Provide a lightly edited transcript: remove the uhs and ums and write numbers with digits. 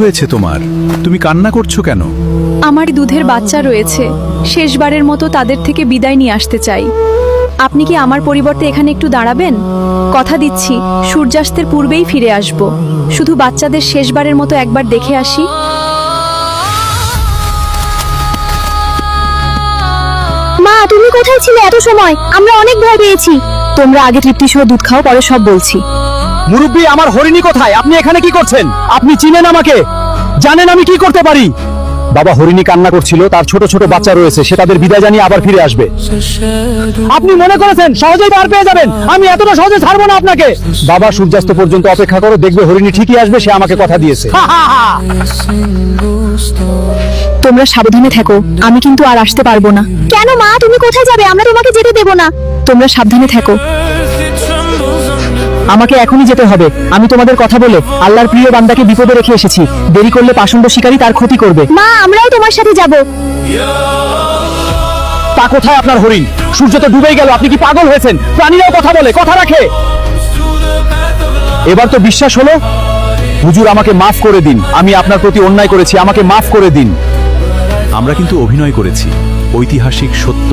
হয়েছে তোমার? তুমি কান্না করছো কেন? আমার দুধের বাচ্চা রয়েছে, শেষবারের মতো তাদের থেকে বিদায় নিয়ে আসতে চাই। আপনি কি আমার পরিবর্তে এখানে একটু দাঁড়াবেন? কথা দিচ্ছি সূর্যাস্তের পূর্বেই ফিরে আসব। শুধু বাচ্চাদের শেষবারের মতো একবার দেখে আসি। মা, তুমি কোথায় ছিলে এত সময়? আমরা অনেক ভয় পেয়েছি। তোমরা আগে তৃপ্তি সহ দুধ খাও, পরে সব বলছি। মুরব্বী, আমার হরিণী কোথায়? আপনি এখানে কি করছেন? আপনি চিনেন আমাকে? জানেন আমি কি করতে পারি? বাবা, হরিণী কান্না করছিল, তার ছোট ছোট বাচ্চা রয়েছে, সে তাদের বিদায় জানিয়ে আবার ফিরে আসবে। আপনি মনে করেছেন সহজেই পার পেয়ে যাবেন? আমি এতটা সহজে ছাড়বো না আপনাকে। বাবা, সূর্যাস্ত পর্যন্ত অপেক্ষা করো, দেখবে হরিণী ঠিকই আসবে, সে আমাকে কথা দিয়েছে। তোমরা সাবধানে থেকো, আমি কিন্তু আর আসতে পারবো না। কেন মা, তুমি কোথায় যাবে? আমরা তোমাকে যেতে দেব না। তোমরা সাবধানে থেকো। আমাকে এখনই যেতে হবে। আমি তোমাদের কথা বলে আল্লাহর প্রিয় বান্দাকে বিপদে রেখে এসেছি। দেরি করলে পাষণ্ড শিকারী তার ক্ষতি করবে। মা, আমরাও তোমার সাথে যাব। তা কোথায় আপনার হরিণ? সূর্য তো ডুবেই গেল, আপনি কি পাগল হয়েছেন? প্রাণীরাও কথা বলে, কথা রাখে। এবার তো বিশ্বাস হলো? হুজুর, আমাকে মাফ করে দিন, আমি আপনার প্রতি অন্যায় করেছি, আমাকে মাফ করে দিন। আমরা কিন্তু অভিনয় করেছি। ঐতিহাসিক সত্য